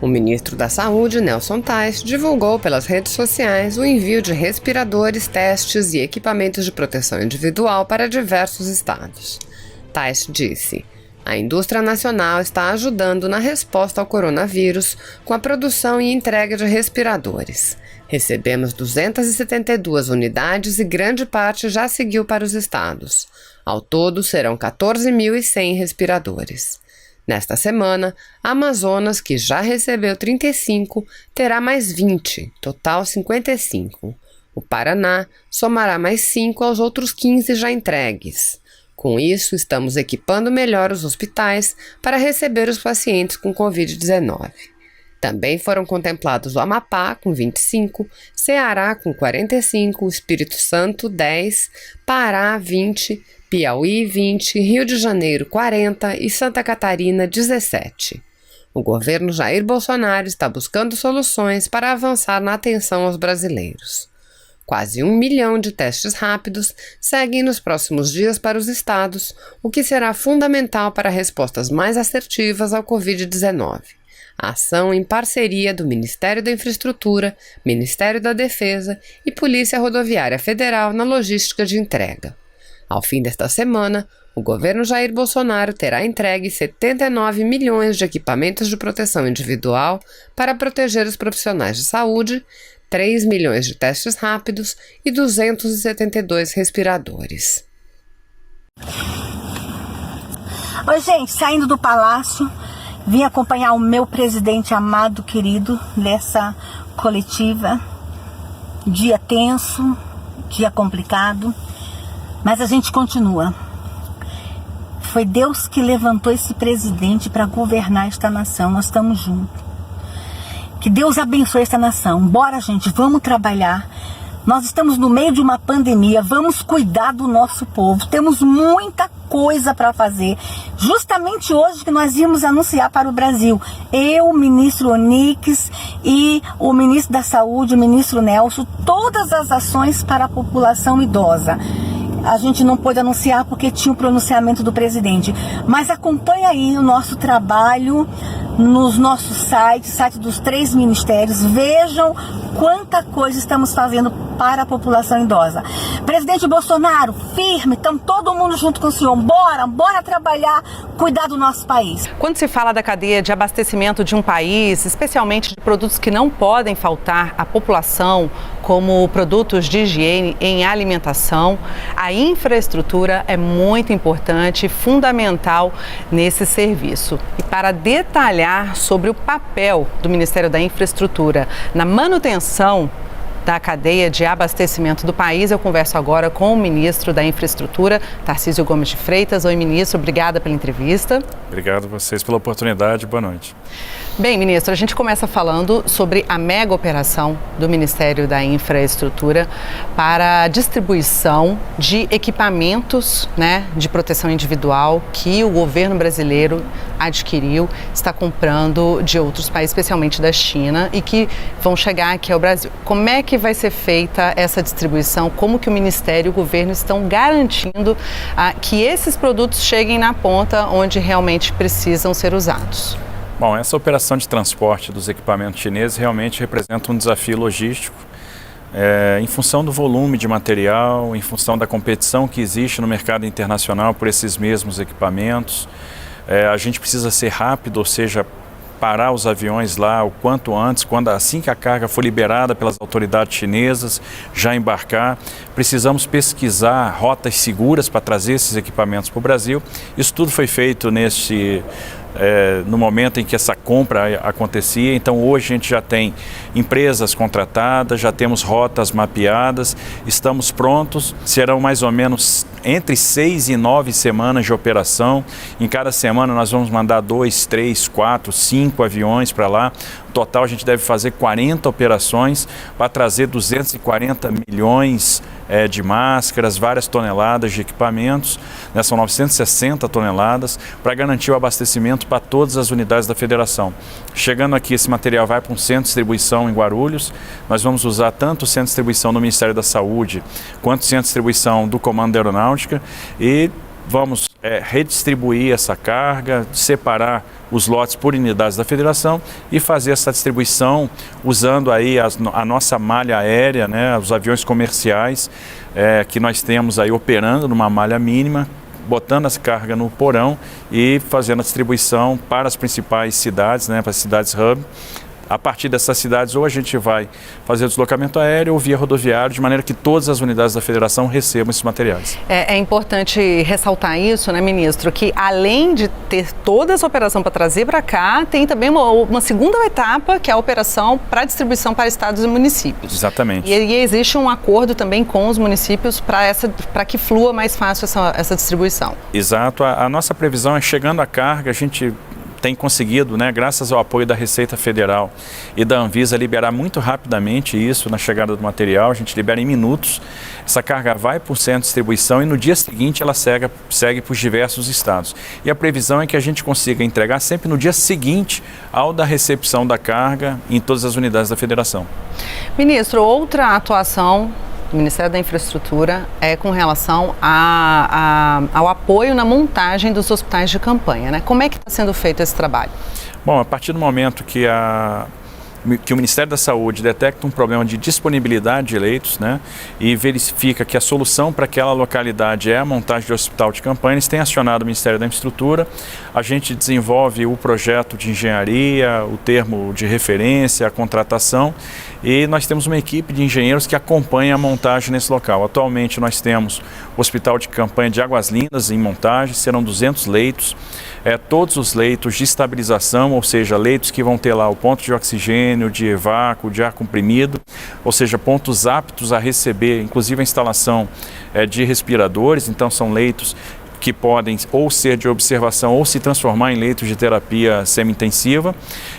O ministro da Saúde, Nelson Taixe, divulgou pelas redes sociais o envio de respiradores, testes e equipamentos de proteção individual para diversos estados. Taixe disse: a indústria nacional está ajudando na resposta ao coronavírus com a produção e entrega de respiradores. Recebemos 272 unidades e grande parte já seguiu para os estados. Ao todo, serão 14.100 respiradores. Nesta semana, a Amazonas, que já recebeu 35, terá mais 20, total 55. O Paraná somará mais 5 aos outros 15 já entregues. Com isso, estamos equipando melhor os hospitais para receber os pacientes com Covid-19. Também foram contemplados o Amapá, com 25, Ceará, com 45, Espírito Santo, 10, Pará, 20, Piauí, 20, Rio de Janeiro, 40 e Santa Catarina, 17. O governo Jair Bolsonaro está buscando soluções para avançar na atenção aos brasileiros. Quase 1 milhão de testes rápidos seguem nos próximos dias para os estados, o que será fundamental para respostas mais assertivas ao Covid-19. A ação em parceria do Ministério da Infraestrutura, Ministério da Defesa e Polícia Rodoviária Federal na logística de entrega. Ao fim desta semana, o governo Jair Bolsonaro terá entregue 79 milhões de equipamentos de proteção individual para proteger os profissionais de saúde, 3 milhões de testes rápidos e 272 respiradores. Oi, gente, saindo do palácio, vim acompanhar o meu presidente amado, querido, nessa coletiva. Dia tenso, dia complicado, mas a gente continua. Foi Deus que levantou esse presidente para governar esta nação. Nós estamos juntos. Que Deus abençoe esta nação. Bora, gente, vamos trabalhar. Nós estamos no meio de uma pandemia, vamos cuidar do nosso povo. Temos muita coisa para fazer. Justamente hoje que nós íamos anunciar para o Brasil. Eu, o ministro Onyx e o ministro da Saúde, o ministro Nelson, todas as ações para a população idosa. A gente não pôde anunciar porque tinha o pronunciamento do presidente. Mas acompanhe aí o nosso trabalho nos nossos sites, site dos 3 ministérios. Vejam quanta coisa estamos fazendo para a população idosa. Presidente Bolsonaro, firme, estamos todo mundo junto com o senhor. Bora trabalhar, cuidar do nosso país. Quando se fala da cadeia de abastecimento de um país, especialmente de produtos que não podem faltar à população, como produtos de higiene em alimentação, a infraestrutura é muito importante, fundamental nesse serviço. E para detalhar sobre o papel do Ministério da Infraestrutura na manutenção da cadeia de abastecimento do país, eu converso agora com o ministro da Infraestrutura, Tarcísio Gomes de Freitas. Oi, ministro, obrigada pela entrevista. Obrigado a vocês pela oportunidade, boa noite. Bem, ministro, a gente começa falando sobre a mega operação do Ministério da Infraestrutura para a distribuição de equipamentos, de proteção individual que o governo brasileiro adquiriu, está comprando de outros países, especialmente da China, e que vão chegar aqui ao Brasil. Como é que vai ser feita essa distribuição? Como que o Ministério e o governo estão garantindo que esses produtos cheguem na ponta onde realmente precisam ser usados? Bom, essa operação de transporte dos equipamentos chineses realmente representa um desafio logístico, em função do volume de material, em função da competição que existe no mercado internacional por esses mesmos equipamentos. A gente precisa ser rápido, ou seja, parar os aviões lá o quanto antes, assim que a carga for liberada pelas autoridades chinesas, já embarcar. Precisamos pesquisar rotas seguras para trazer esses equipamentos para o Brasil. Isso tudo foi feito no momento em que essa compra acontecia. Então hoje a gente já tem empresas contratadas, já temos rotas mapeadas, estamos prontos. Serão mais ou menos entre 6 e 9 semanas de operação. Em cada semana nós vamos mandar 2, 3, 4, 5 aviões para lá. No total a gente deve fazer 40 operações para trazer 240 milhões de máscaras, várias toneladas de equipamentos, são 960 toneladas, para garantir o abastecimento para todas as unidades da federação. Chegando aqui, esse material vai para um centro de distribuição em Guarulhos. Nós vamos usar tanto o centro de distribuição do Ministério da Saúde, quanto o centro de distribuição do Comando da Aeronáutica, e vamos redistribuir essa carga, separar os lotes por unidades da federação e fazer essa distribuição usando aí a nossa malha aérea, né, os aviões comerciais que nós temos aí operando numa malha mínima, botando essa carga no porão e fazendo a distribuição para as principais cidades, né, para as cidades hub. A partir dessas cidades, ou a gente vai fazer o deslocamento aéreo ou via rodoviário, de maneira que todas as unidades da federação recebam esses materiais. É importante ressaltar isso, né, ministro, que além de ter toda essa operação para trazer para cá, tem também uma segunda etapa, que é a operação para distribuição para estados e municípios. Exatamente. E existe um acordo também com os municípios para que flua mais fácil essa distribuição. Exato. A nossa previsão é, chegando a carga, a gente tem conseguido, né, graças ao apoio da Receita Federal e da Anvisa, liberar muito rapidamente isso na chegada do material. A gente libera em minutos, essa carga vai para o centro de distribuição e no dia seguinte ela segue por diversos estados. E a previsão é que a gente consiga entregar sempre no dia seguinte ao da recepção da carga em todas as unidades da federação. Ministro, outra atuação do Ministério da Infraestrutura é com relação ao apoio na montagem dos hospitais de campanha, né? Como é que está sendo feito esse trabalho? Bom, a partir do momento que o Ministério da Saúde detecta um problema de disponibilidade de leitos, né, e verifica que a solução para aquela localidade é a montagem de hospital de campanha, eles têm acionado o Ministério da Infraestrutura, a gente desenvolve o projeto de engenharia, o termo de referência, a contratação, e nós temos uma equipe de engenheiros que acompanha a montagem nesse local. Atualmente nós temos o Hospital de Campanha de Águas Lindas em montagem, serão 200 leitos, todos os leitos de estabilização, ou seja, leitos que vão ter lá o ponto de oxigênio, de vácuo, de ar comprimido, ou seja, pontos aptos a receber, inclusive a instalação de respiradores. Então são leitos que podem ou ser de observação ou se transformar em leitos de terapia semi-intensiva.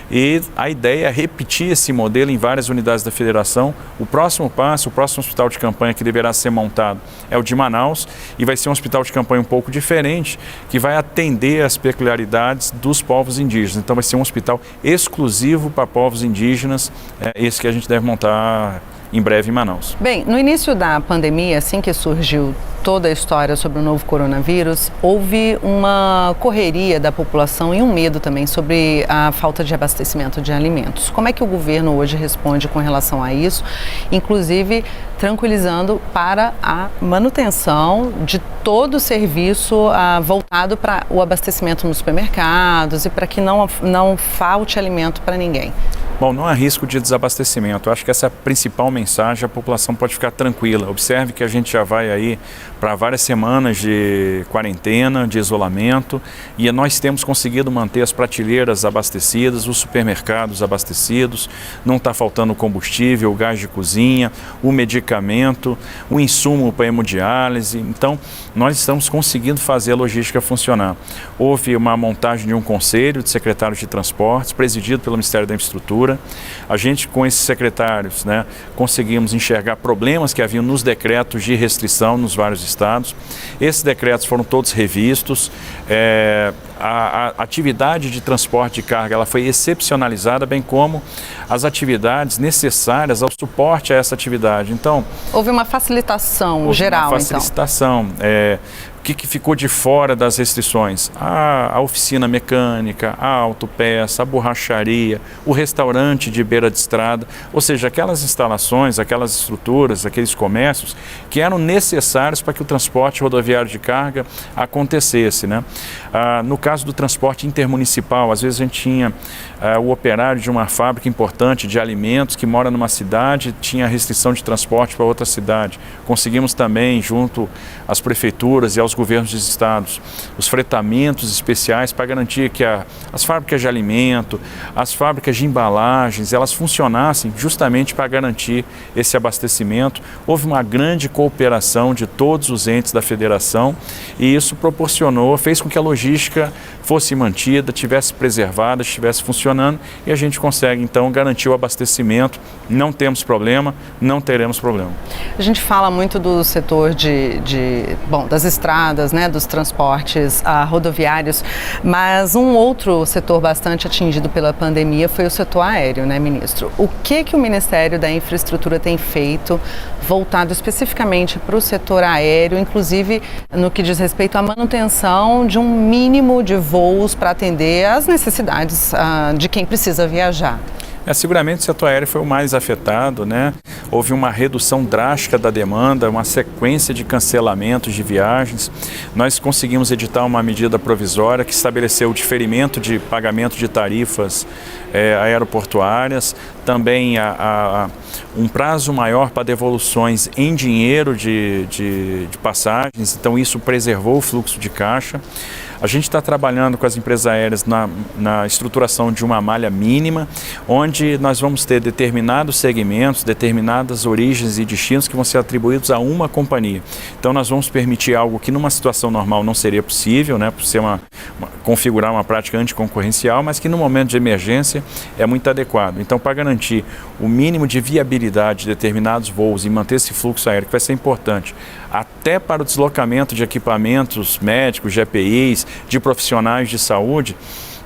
E a ideia é repetir esse modelo em várias unidades da federação. O próximo passo, o próximo hospital de campanha que deverá ser montado é o de Manaus, e vai ser um hospital de campanha um pouco diferente, que vai atender às peculiaridades dos povos indígenas. Então vai ser um hospital exclusivo para povos indígenas, esse que a gente deve montar em breve em Manaus. Bem, no início da pandemia, assim que surgiu toda a história sobre o novo coronavírus, houve uma correria da população e um medo também sobre a falta de abastecimento de alimentos. Como é que o governo hoje responde com relação a isso, inclusive tranquilizando para a manutenção de todo o serviço voltado para o abastecimento nos supermercados e para que não falte alimento para ninguém? Bom, não há risco de desabastecimento. Eu acho que essa é a principal mensagem, a população pode ficar tranquila. Observe que a gente já vai aí para várias semanas de quarentena, de isolamento, e nós temos conseguido manter as prateleiras abastecidas, os supermercados abastecidos, não está faltando combustível, o gás de cozinha, o medicamento, o insumo para hemodiálise. Então, nós estamos conseguindo fazer a logística funcionar. Houve uma montagem de um conselho de secretários de transportes, presidido pelo Ministério da Infraestrutura. A gente, com esses secretários, né, conseguimos enxergar problemas que haviam nos decretos de restrição nos vários estados. Esses decretos foram todos revistos. A atividade de transporte de carga ela foi excepcionalizada, bem como as atividades necessárias ao suporte a essa atividade. Então, houve uma facilitação geral, uma facilitação. O que ficou de fora das restrições? A oficina mecânica, a autopeça, a borracharia, o restaurante de beira de estrada, ou seja, aquelas instalações, aquelas estruturas, aqueles comércios que eram necessários para que o transporte rodoviário de carga acontecesse, né? No caso do transporte intermunicipal, às vezes a gente tinha o operário de uma fábrica importante de alimentos que mora numa cidade, tinha restrição de transporte para outra cidade. Conseguimos também, junto às prefeituras e aos governos dos estados, os fretamentos especiais para garantir que as fábricas de alimento, as fábricas de embalagens, elas funcionassem justamente para garantir esse abastecimento. Houve uma grande cooperação de todos os entes da federação e isso fez com que a logística fosse mantida, tivesse preservada, estivesse funcionando, e a gente consegue então garantir o abastecimento. Não temos problema, não teremos problema. A gente fala muito do setor das estradas, estradas, né, dos transportes rodoviários, mas um outro setor bastante atingido pela pandemia foi o setor aéreo, né, ministro? O que o Ministério da Infraestrutura tem feito voltado especificamente para o setor aéreo, inclusive no que diz respeito à manutenção de um mínimo de voos para atender às necessidades de quem precisa viajar? Seguramente o setor aéreo foi o mais afetado, né? Houve uma redução drástica da demanda, uma sequência de cancelamentos de viagens. Nós conseguimos editar uma medida provisória que estabeleceu o diferimento de pagamento de tarifas aeroportuárias, também um prazo maior para devoluções em dinheiro de passagens, então isso preservou o fluxo de caixa. A gente está trabalhando com as empresas aéreas na estruturação de uma malha mínima, onde nós vamos ter determinados segmentos, determinadas origens e destinos que vão ser atribuídos a uma companhia. Então nós vamos permitir algo que numa situação normal não seria possível, né, por ser configurar uma prática anticoncorrencial, mas que no momento de emergência é muito adequado. Então, para garantir o mínimo de viabilidade de determinados voos e manter esse fluxo aéreo, que vai ser importante, até para o deslocamento de equipamentos médicos, de EPIs, de profissionais de saúde,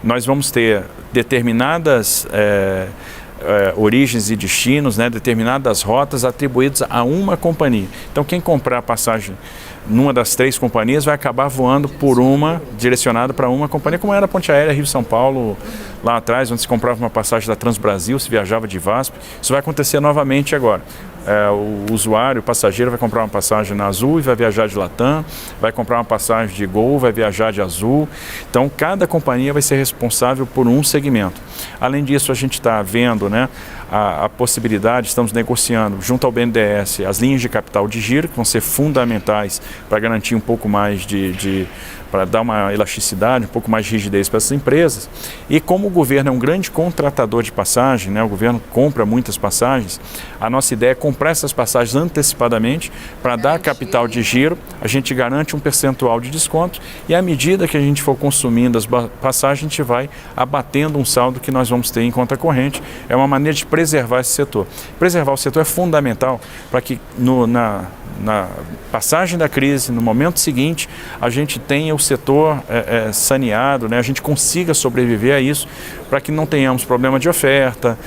nós vamos ter determinadas origens e destinos, né, determinadas rotas atribuídas a uma companhia. Então, quem comprar passagem numa das 3 companhias vai acabar voando direcionado para uma companhia, como era a Ponte Aérea Rio-São Paulo lá atrás, onde se comprava uma passagem da Transbrasil, se viajava de VASP. Isso vai acontecer novamente agora. O usuário, o passageiro vai comprar uma passagem na Azul e vai viajar de Latam, vai comprar uma passagem de Gol, vai viajar de Azul. Então, cada companhia vai ser responsável por um segmento. Além disso, a gente está vendo, né, a possibilidade, estamos negociando junto ao BNDES as linhas de capital de giro, que vão ser fundamentais para garantir um pouco mais para dar uma elasticidade, um pouco mais de rigidez para essas empresas. E como o governo é um grande contratador de passagem, né, o governo compra muitas passagens, a nossa ideia é comprar essas passagens antecipadamente para dar capital de giro, a gente garante um percentual de desconto e à medida que a gente for consumindo as passagens, a gente vai abatendo um saldo que nós vamos ter em conta corrente. É uma maneira de preservar esse setor. Preservar o setor é fundamental para que na passagem da crise, no momento seguinte, a gente tenha o setor saneado, né? A gente consiga sobreviver a isso, para que não tenhamos problema de oferta,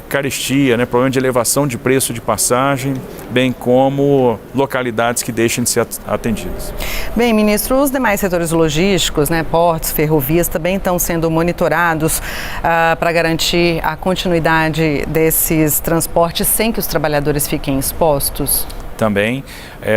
carestia, né? Problema de elevação de preço de passagem, bem como localidades que deixem de ser atendidas. Bem, ministro, os demais setores logísticos, né, portos, ferrovias, também estão sendo monitorados para garantir a continuidade desses transportes sem que os trabalhadores fiquem expostos? Também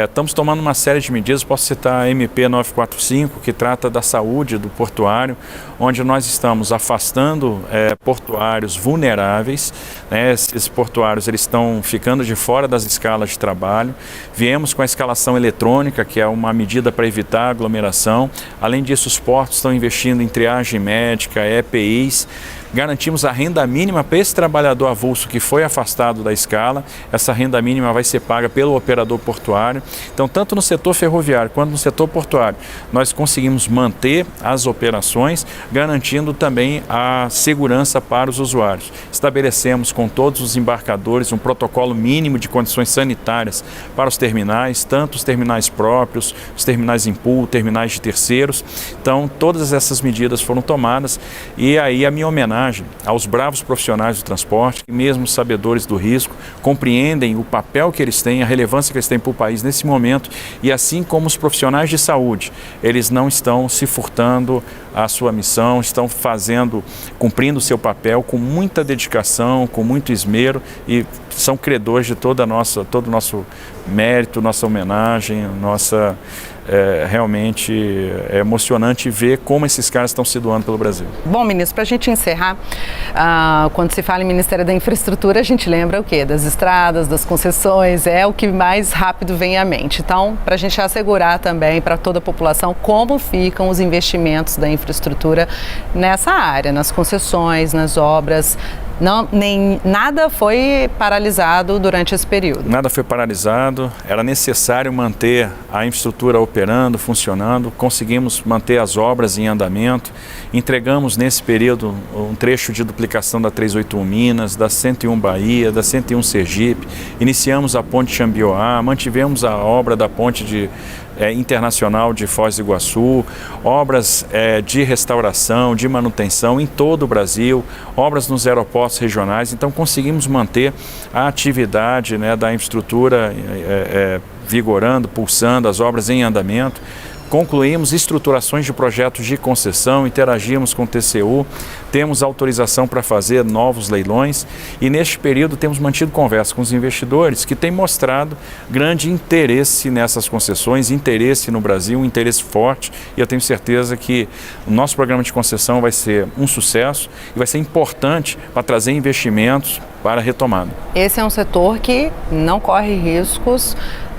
estamos tomando uma série de medidas, posso citar a MP 945, que trata da saúde do portuário, onde nós estamos afastando portuários vulneráveis, né? Esses portuários eles estão ficando de fora das escalas de trabalho. Viemos com a escalação eletrônica, que é uma medida para evitar aglomeração. Além disso, os portos estão investindo em triagem médica, EPIs. Garantimos a renda mínima para esse trabalhador avulso que foi afastado da escala. Essa renda mínima vai ser paga pelo operador portuário. Então, tanto no setor ferroviário quanto no setor portuário, nós conseguimos manter as operações, garantindo também a segurança para os usuários. Estabelecemos com todos os embarcadores um protocolo mínimo de condições sanitárias para os terminais, tanto os terminais próprios, os terminais em pool, terminais de terceiros. Então, todas essas medidas foram tomadas e aí a minha homenagem aos bravos profissionais do transporte, que mesmo sabedores do risco, compreendem o papel que eles têm, a relevância que eles têm para o país nesse momento, e assim como os profissionais de saúde, eles não estão se furtando à sua missão, estão cumprindo o seu papel com muita dedicação, com muito esmero, e são credores de todo o nosso mérito, nossa homenagem, realmente é emocionante ver como esses caras estão se doando pelo Brasil. Bom, ministro, para a gente encerrar, quando se fala em Ministério da Infraestrutura, a gente lembra o quê? Das estradas, das concessões, é o que mais rápido vem à mente. Então, para a gente assegurar também para toda a população como ficam os investimentos da infraestrutura nessa área, nas concessões, nas obras. Nada foi paralisado durante esse período. Nada foi paralisado, era necessário manter a infraestrutura operando, funcionando, conseguimos manter as obras em andamento, entregamos nesse período um trecho de duplicação da 381 Minas, da 101 Bahia, da 101 Sergipe, iniciamos a ponte Xambioá, mantivemos a obra da ponte de internacional de Foz do Iguaçu, obras de restauração, de manutenção em todo o Brasil, obras nos aeroportos regionais. Então conseguimos manter a atividade, né, da infraestrutura vigorando, pulsando, as obras em andamento. Concluímos estruturações de projetos de concessão, interagimos com o TCU, temos autorização para fazer novos leilões e neste período temos mantido conversa com os investidores que têm mostrado grande interesse nessas concessões, interesse no Brasil, um interesse forte, e eu tenho certeza que o nosso programa de concessão vai ser um sucesso e vai ser importante para trazer investimentos para a retomada. Esse é um setor que não corre riscos.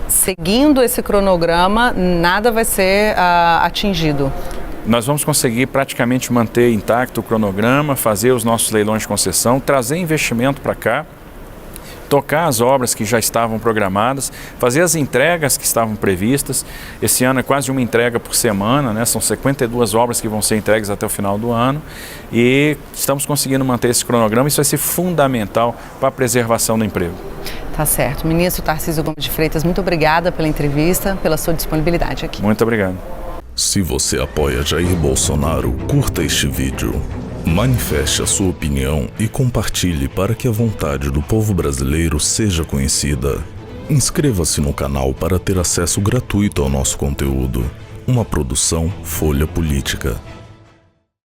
Seguindo esse cronograma, nada vai ser atingido. Nós vamos conseguir praticamente manter intacto o cronograma, fazer os nossos leilões de concessão, trazer investimento para cá, tocar as obras que já estavam programadas, fazer as entregas que estavam previstas. Esse ano é quase uma entrega por semana, né? São 52 obras que vão ser entregues até o final do ano e estamos conseguindo manter esse cronograma. Isso vai ser fundamental para a preservação do emprego. Tá certo. Ministro Tarcísio Gomes de Freitas, muito obrigada pela entrevista, pela sua disponibilidade aqui. Muito obrigado. Se você apoia Jair Bolsonaro, curta este vídeo. Manifeste a sua opinião e compartilhe para que a vontade do povo brasileiro seja conhecida. Inscreva-se no canal para ter acesso gratuito ao nosso conteúdo. Uma produção Folha Política.